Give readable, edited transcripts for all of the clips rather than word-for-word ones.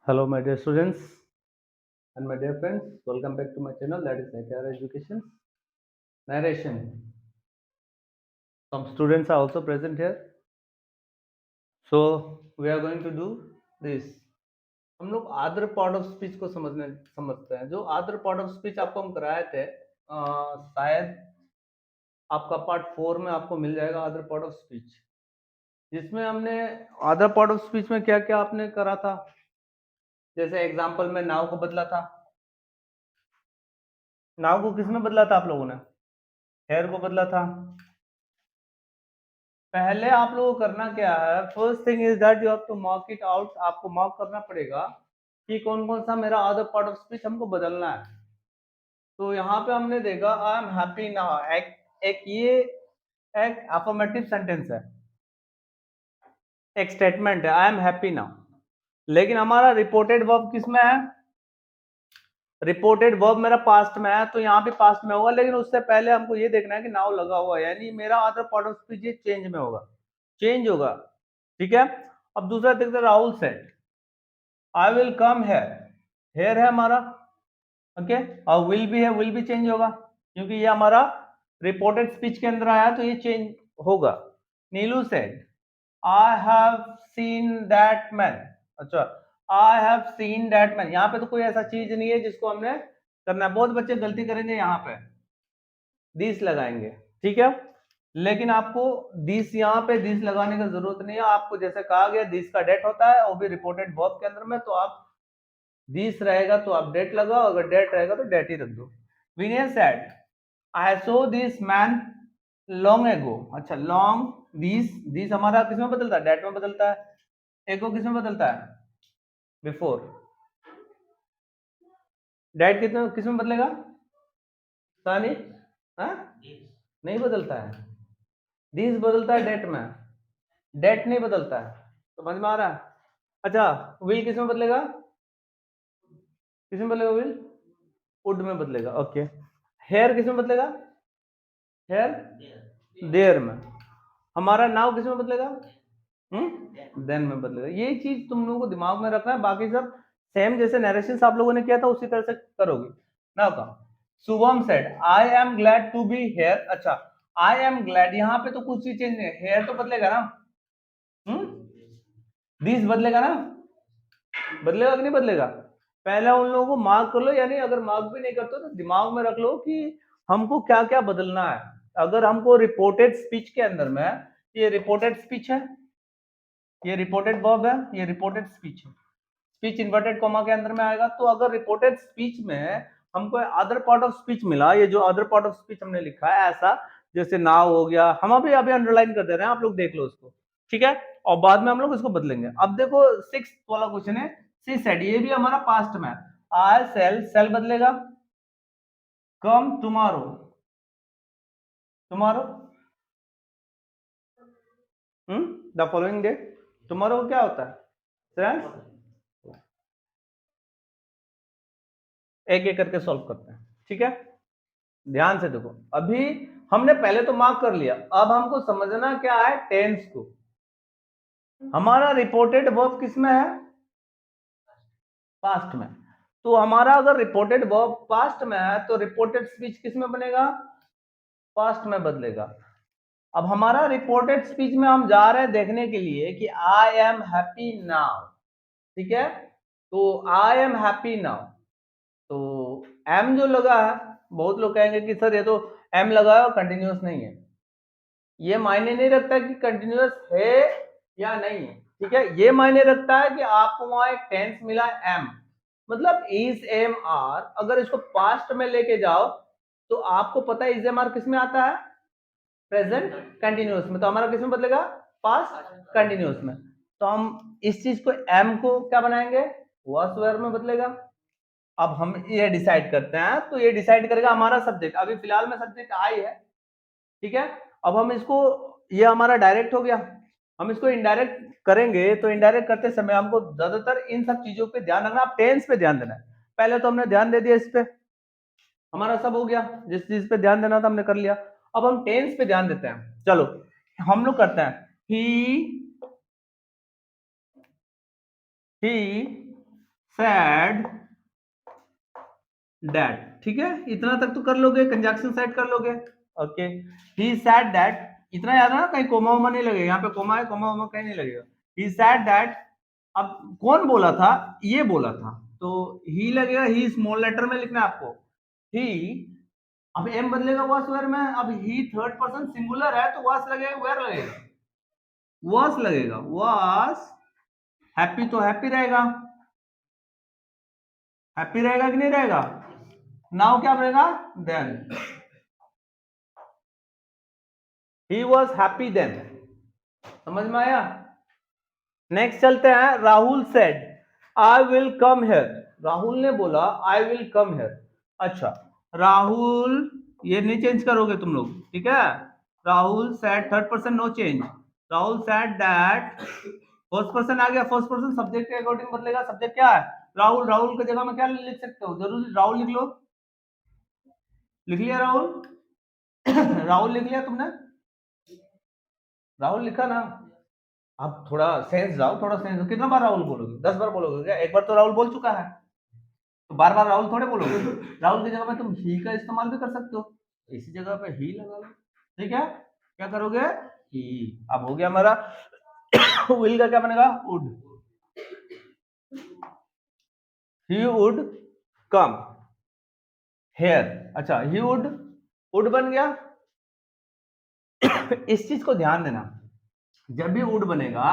Hello, my dear students and my dear friends. Welcome back to my channel, that is ITR Education Narration. Some students are also present here. So we are going to do this. हम लोग आदर part of speech को समझते हैं. जो आदर part of speech आपको हम कराए थे, शायद आपका पार्ट 4 में आपको मिल जाएगा अदर पार्ट ऑफ स्पीच, जिसमें हमने अदर पार्ट ऑफ स्पीच में क्या क्या आपने करा था. जैसे एग्जाम्पल में नाव को बदला था. नाव को किसमें बदला था आप लोगों ने? हेयर को बदला था. पहले आप लोगों को करना क्या है, first thing is that you have to mark it out. आपको मार्क करना पड़ेगा कि कौन कौन सा मेरा अदर पार्ट ऑफ स्पीच हमको बदलना है. तो यहाँ पे हमने देखा आई एम हैप्पी नाउ. एक ये एक अफर्मेटिव सेंटेंस है, एक स्टेटमेंट है, आई एम हैप्पी नाउ. लेकिन हमारा रिपोर्टेड वर्ब किसमें है? रिपोर्टेड वर्ब मेरा पास्ट में है, तो यहाँ पे पास्ट में होगा. लेकिन उससे पहले हमको ये देखना है कि नाउ लगा हुआ है, यानी मेरा अदर पार्ट ऑफ स्पीच ये चेंज में होगा, चेंज होगा. ठीक है. अब दूसरा देखते हैं. Rahul said I will come here. Here है हमारा, ओके. और विल भी है, विल भी चेंज होगा क्योंकि ये हमारा रिपोर्टेड स्पीच के अंदर आया, तो ये चेंज होगा. Neelu said I have seen that man. अच्छा, I have seen that man. यहाँ पे तो कोई ऐसा चीज नहीं है जिसको हमने करना है. बहुत बच्चे गलती करेंगे, यहाँ पे दिस लगाएंगे, ठीक है. लेकिन आपको दिस, यहाँ पे दिस लगाने की जरूरत नहीं है. आपको जैसे कहा गया दिस का डेट होता है, वो भी रिपोर्टेड वर्ब के अंदर में, तो आप दिस रहेगा तो आप डेट लगाओ, अगर डेट रहेगा तो डेट ही रख दो. Vinay said I saw this man long ago. अच्छा, लॉन्ग, दिस हमारा किसमें बदलता है? डेट में बदलता है. एगो किसमें बदलता है? बिफोर. डेट किसमें बदलेगा? सानी, हाँ, नहीं बदलता है. दिस बदलता है डेट में, डेट नहीं बदलता है. समझ में आ रहा है? अच्छा, विल किसमें बदलेगा? किसमें बदलेगा विल? वुड में बदलेगा, ओके. हेयर किसमें बदलेगा? हेयर देयर में. हमारा नाउ किसमें बदलेगा? देन में बदलेगा. ये चीज तुम लोगों को दिमाग में रखना है. बाकी सब सेम जैसे नरेशन आप लोगों ने किया था उसी तरह से करोगे. नाउ का Shubham said I am glad to be here. अच्छा, आई एम ग्लैड, यहाँ पे तो कुछ चीज चेंज नहीं है. हेयर तो बदलेगा ना. दिस बदलेगा ना. बदलेगा कि नहीं बदलेगा? पहले उन लोगों को मार्क कर लो, यानी अगर मार्क भी नहीं करते तो दिमाग में रख लो कि हमको क्या क्या बदलना है. अगर हमको रिपोर्टेड स्पीच के अंदर में, ये रिपोर्टेड स्पीच है, ये रिपोर्टेड वर्ब है, ये रिपोर्टेड स्पीच है. स्पीच इन्वर्टेड कॉमा के अंदर में आएगा. तो अगर रिपोर्टेड स्पीच में हमको अदर पार्ट ऑफ स्पीच मिला, ये जो अदर पार्ट ऑफ स्पीच हमने लिखा है ऐसा, जैसे नाउ हो गया, हम अभी अभी अंडरलाइन कर दे रहे हैं, आप लोग देख लो उसको, ठीक है. और बाद में हम लोग इसको बदलेंगे. अब देखो 6th वाला क्वेश्चन है. सी सेड, ये भी हमारा पास्ट में. आई सेल, सेल बदलेगा. Come tomorrow, tomorrow. The following day. Tomorrow क्या होता है? फ्रेंड्स, एक एक करके सॉल्व करते हैं, ठीक है. ध्यान से देखो, अभी हमने पहले तो मार्क कर लिया, अब हमको समझना क्या है, टेंस को. हमारा रिपोर्टेड वर्ब किसमें है? पास्ट में. तो हमारा अगर रिपोर्टेड वर्ब पास्ट में है तो रिपोर्टेड स्पीच किसमें बनेगा? पास्ट में बदलेगा. अब हमारा रिपोर्टेड स्पीच में हम जा रहे हैं देखने के लिए कि आई एम हैप्पी नाउ, ठीक है. तो आई एम हैप्पी नाउ, तो एम जो लगा है, बहुत लोग कहेंगे कि सर ये तो एम लगा है, कंटिन्यूअस नहीं है. ये मायने नहीं रखता कि कंटिन्यूअस है या नहीं है, ठीक है. ये मायने रखता है कि आपको वहां एक टेंस मिला एम, मतलब इज एम आर. अगर इसको पास्ट में लेके जाओ तो आपको पता है इज एम आर किस में आता है? प्रेजेंट कंटिन्यूअस में. तो हमारा किस में बदलेगा? पास्ट कंटिन्यूअस में. तो हम इस चीज को एम को क्या बनाएंगे? वाज वेयर में बदलेगा. अब हम ये डिसाइड करते हैं, तो ये डिसाइड करेगा हमारा सब्जेक्ट. अभी फिलहाल में सब्जेक्ट आई है, ठीक है. अब हम इसको, ये हमारा डायरेक्ट हो गया, हम इसको इनडायरेक्ट करेंगे. तो इनडायरेक्ट करते समय हमको ज्यादातर इन सब चीजों पे ध्यान रखना. आप टेंस पे ध्यान देना है. पहले तो हमने ध्यान दे दिया इस पे, हमारा सब हो गया. जिस चीज पे ध्यान देना था हमने कर लिया. अब हम टेंस पे ध्यान देते हैं. चलो हम लोग करते हैं. ही सैड दैट, ठीक है, इतना तक तो कर लोगे, कंजक्शन सेट कर लोगे। ओके, ही सैड दैट, इतना याद है ना, कहीं कोमा वोमा नहीं लगेगा, यहाँ पे कोमा है, कोमा वोमा कहीं नहीं लगेगा। ही सैड दैट, अब कौन बोला था, ये बोला था, तो ही लगेगा, ही स्मॉल लेटर में लिखना है आपको, ही, अब एम बदलेगा वास वेयर में, अब ही थर्ड पर्सन सिंगुलर है तो वास लगेगा, वेयर लगेगा, वास लगेगा, वास, हैप्पी तो हैप्पी रहेगा, हैप्पी रहेगा कि नहीं रहेगा, नाउ क्या बनेगा, then, he was happy then, समझ में आया। नेक्स्ट चलते हैं, Rahul said I will come here, Rahul ने बोला आई विल कम हेयर। अच्छा, राहुल, ये नहीं चेंज करोगे तुम लोग, ठीक है, Rahul said, third person no change, Rahul said that, first person आ गया, फर्स्ट पर्सन सब्जेक्ट के अकॉर्डिंग बदलेगा, सब्जेक्ट क्या है, राहुल, राहुल की जगह में क्या लिख सकते हो, जरूरी राहुल लिख लो, लिख लिया राहुल राहुल लिख लिया तुमने, राहुल लिखा ना, आप थोड़ा सेंस जाओ, थोड़ा सेंस, कितना बार राहुल बोलोगे, 10 बार बोलोगे क्या, एक बार तो राहुल बोल चुका है, तो बार बार राहुल थोड़े बोलोगे, राहुल की जगह में तुम ही का इस्तेमाल भी कर सकते हो, इसी जगह पे ही लगा लो, ठीक है, क्या करोगे, ही, अब हो गया हमारा विल का क्या बनेगा, would, he would come here, अच्छा, ही वुड बन गया इस चीज को ध्यान देना, जब भी वुड बनेगा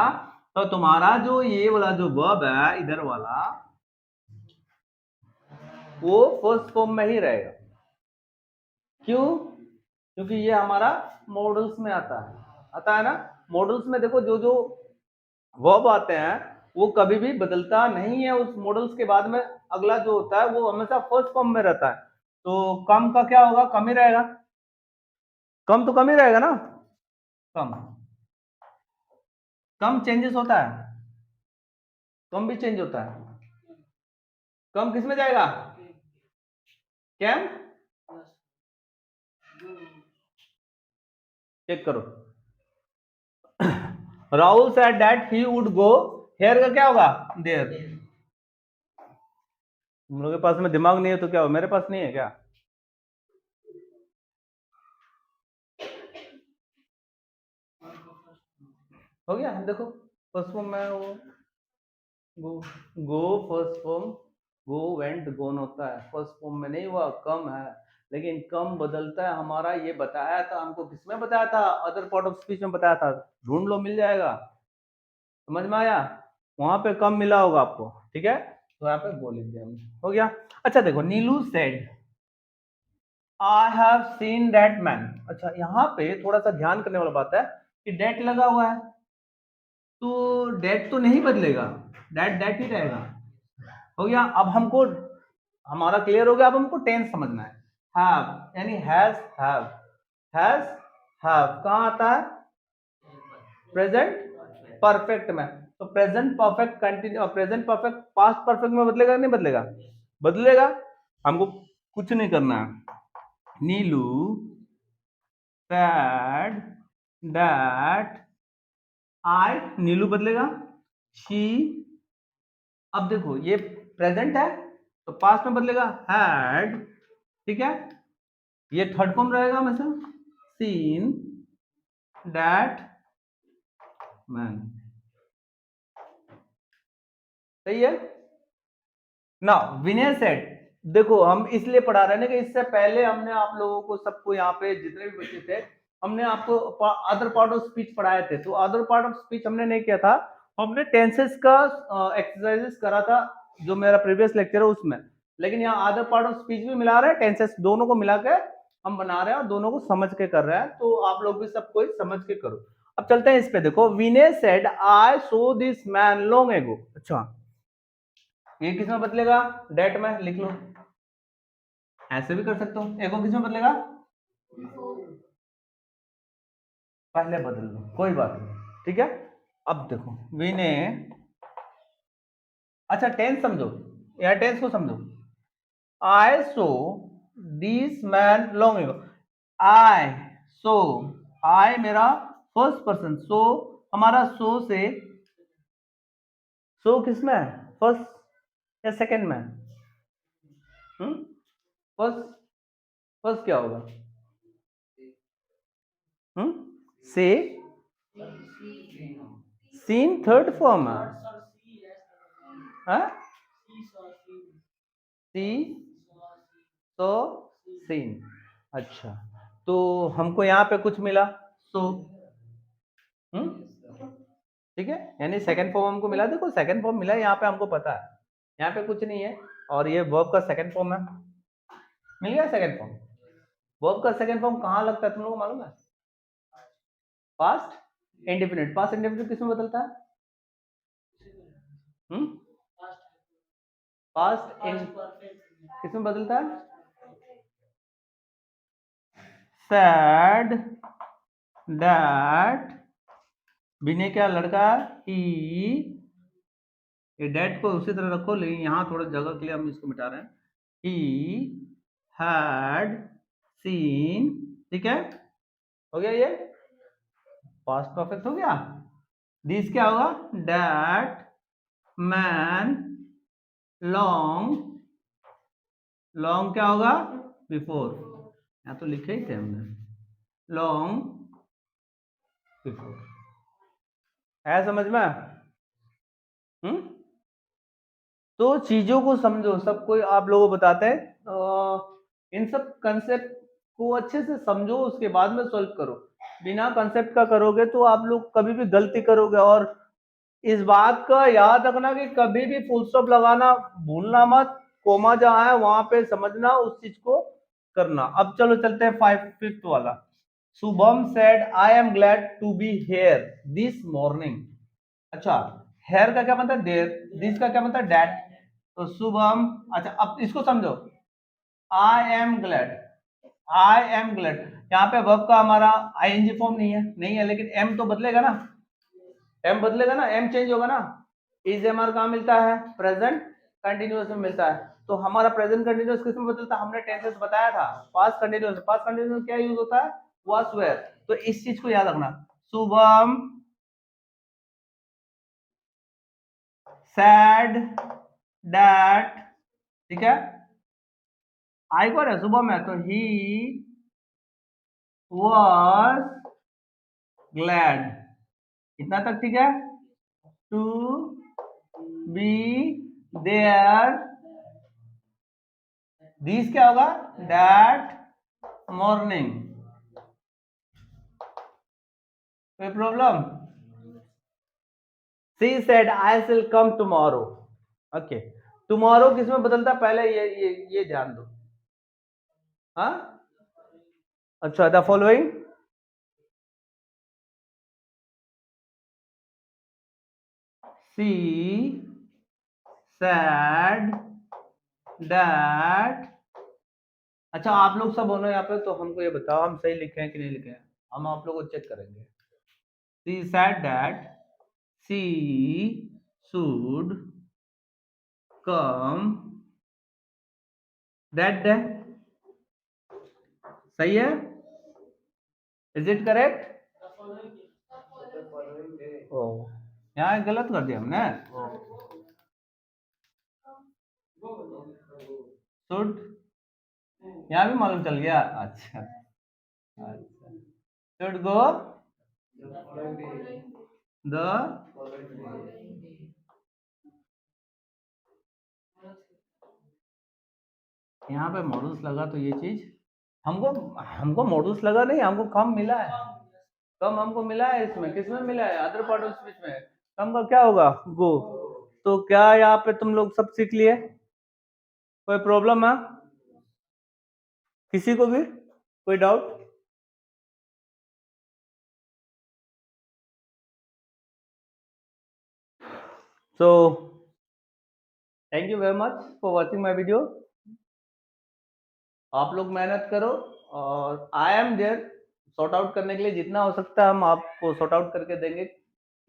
तो तुम्हारा जो ये वाला जो वर्ब है इधर वाला, वो फर्स्ट फॉर्म में ही रहेगा, क्यों, क्योंकि ये हमारा मॉडल्स में आता है ना, मॉडल्स में देखो जो जो वर्ब आते हैं वो कभी भी बदलता नहीं है, उस मॉडल्स के बाद में अगला जो होता है वो हमेशा फर्स्ट फॉर्म में रहता है, तो कम का क्या होगा, कम ही रहेगा, कम तो कम ही रहेगा ना, कम, कम चेंजेस होता है, कम भी चेंज होता है, कम किस में जाएगा, कैम, चेक करो, Rahul said that he would go here का क्या होगा, देयर, तुम लोगों के पास में दिमाग नहीं है तो क्या हो, मेरे पास नहीं है क्या, हो गया, देखो फर्स्ट फॉर्म में वो गो, गो फर्स्ट फॉर्म, गो वेंट गोन होता है, फर्स्ट फॉर्म में नहीं हुआ, कम है, लेकिन कम बदलता है हमारा, ये बताया था हमको, किसमें बताया था, अदर पार्ट ऑफ स्पीच में बताया था, ढूंढ लो मिल जाएगा, समझ में आया, वहां पे कम मिला होगा आपको, ठीक है, तो यहाँ पे बोल दिया हमने, हो गया। अच्छा देखो, Neelu said I have seen that man, अच्छा यहाँ पे थोड़ा सा ध्यान करने वाला बात है कि डेट लगा हुआ है, तो डेट तो नहीं बदलेगा, डेट डेट ही रहेगा, हो गया। अब हमको, हमारा क्लियर हो गया, अब हमको टेंस समझना है, हैव यानी हैज, हैज, हैव कहाँ आता है, प्रेजेंट परफेक्ट में, तो present perfect continue, present perfect past perfect में बदलेगा नहीं बदलेगा, बदलेगा, हमको कुछ नहीं करना है, नीलू सैड दैट आई, नीलू बदलेगा, शी, अब देखो ये प्रेजेंट है तो पास्ट में बदलेगा हैड, ठीक है, ये थर्ड फॉर्म रहेगा हमेशा, सीन दैट मैन, सही है ना, विनय सेड, देखो हम इसलिए पढ़ा रहे हैं ना कि इससे पहले हमने आप लोगों को सबको यहाँ पे जितने भी बच्चे थे, हमने आपको अदर पार्ट ऑफ स्पीच पढ़ाए थे, तो अदर पार्ट ऑफ स्पीच हमने नहीं किया था, हमने टेंसेस का एक्सरसाइजेस करा था, जो मेरा प्रीवियस लेक्चर है उसमें, लेकिन यहाँ अदर पार्ट ऑफ स्पीच भी मिला रहे हैं, टेंसेस दोनों को मिला के हम बना रहे हैं और दोनों को समझ के कर रहे हैं, तो आप लोग भी सब कोई समझ के करो। अब चलते हैं इस पे, देखो Vinay said I saw this man long ago, अच्छा ये किस में बदलेगा, डेट में लिख लो, ऐसे भी कर सकते हो, एगो किस में बदलेगा, पहले बदल लो, कोई बात नहीं, ठीक है। अब देखो विने, अच्छा टेंस समझो, या टेंस को समझो, I saw this man long ago, I सो, आई मेरा फर्स्ट पर्सन, सो हमारा सो से, सो किसमें है, फर्स्ट, या सेकंड में? फर्स्ट फर्स्ट क्या होगा? से सीन थर्ड फॉर्म है। सी तो सीन। अच्छा, तो हमको यहाँ पे कुछ मिला सो। ठीक है, यानी सेकंड फॉर्म हमको मिला। देखो सेकंड फॉर्म मिला यहाँ पे, हमको पता है यहाँ पे कुछ नहीं है, और ये वर्ब का सेकंड फॉर्म है। मिल गया सेकंड फॉर्म। वर्ब का सेकंड फॉर्म कहाँ लगता है तुम लोगों को मालूम है? Past indefinite. पास्ट इंडेफिनिट किसमें बदलता है? पास्ट इन किसमें बदलता है? सैड दैट बिने क्या लड़का ही, ये डेट को उसी तरह रखो, लेकिन यहाँ थोड़ा जगह के लिए हम इसको मिटा रहे हैं। ही हैड सीन, ठीक है, हो गया ये पास्ट परफेक्ट हो गया। दिस क्या होगा? दैट मैन लॉन्ग, लॉन्ग क्या होगा? बिफोर। यहाँ तो लिखे ही थे हमने, लॉन्ग बिफोर। है समझ में? तो चीजों को समझो, सब कोई आप लोगों को बताते हैं, इन सब कंसेप्ट को अच्छे से समझो, उसके बाद में सॉल्व करो। बिना कंसेप्ट का करोगे तो आप लोग कभी भी गलती करोगे। और इस बात का याद रखना कि कभी भी फुल स्टॉप लगाना भूलना मत, कोमा जहां है वहां पे समझना, उस चीज को करना। अब चलो चलते हैं फिफ्थ वाला। Shubham said I am glad to be here this morning. अच्छा, हेयर का क्या मतलब देर, दिस का क्या मतलब डैट। तो शुभम, अच्छा अब इसको समझो। आई am glad, I am glad, यहाँ पे वर्ब का हमारा आईएनजी फॉर्म नहीं है, लेकिन एम तो बदलेगा ना, एम बदलेगा ना, एम चेंज होगा ना। इज एम आर कहाँ मिलता है? प्रेजेंट कंटिन्यूअस में मिलता है। तो हमारा प्रेजेंट कंटिन्यूअस किसमें बदलता है? हमने टेंसेस बताया था। पास्ट कंटिन्यूअस, पास्ट कंटिन्यूअस क्या यूज होता है? Was were. तो इस चीज को याद रखना। शुभम सैड दैट, ठीक है, आई कौन है? शुभम है, तो ही वाज ग्लैड, इतना तक ठीक है। टू बी देयर, दिस क्या होगा? That morning. कोई problem? She said I will come tomorrow. Okay, tomorrow किसमें बदलता है? पहले ये ध्यान दो। हाँ, अच्छा, the following, she said that. अच्छा, आप लोग सब होना यहाँ पे, तो हमको ये बताओ हम सही लिखे हैं कि नहीं लिखे हैं, हम आप लोग को चेक करेंगे। She said that she should come that day, सही है? Is it correct? ओ, यहाँ गलत कर दिया हमने। शुड यहाँ भी मालूम चल गया। अच्छा अच्छा, शुड गो द, यहाँ पे मॉडल्स लगा तो ये चीज हमको हमको मॉडल्स लगा नहीं, हमको कम मिला है, कम हमको मिला है। इसमें किसमें मिला है? अदर पार्ट ऑफ स्पीच में। कम का क्या होगा? गो। तो क्या यहाँ पे तुम लोग सब सीख लिए? कोई प्रॉब्लम है किसी को भी? कोई doubt? So thank you very much for watching my video. आप लोग मेहनत करो, और I am there sort out करने के लिए। जितना हो सकता है हम आपको सॉर्ट आउट करके देंगे,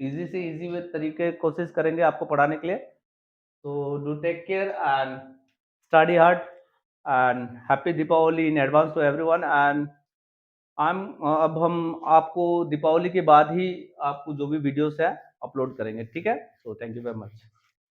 इजी से इजी वे तरीके कोशिश करेंगे आपको पढ़ाने के लिए। तो do take care and study hard, and happy Deepavali in advance to everyone. And अब हम आपको दीपावली के बाद ही आपको जो भी वीडियोस है अपलोड करेंगे, ठीक है? सो थैंक यू वेरी मच।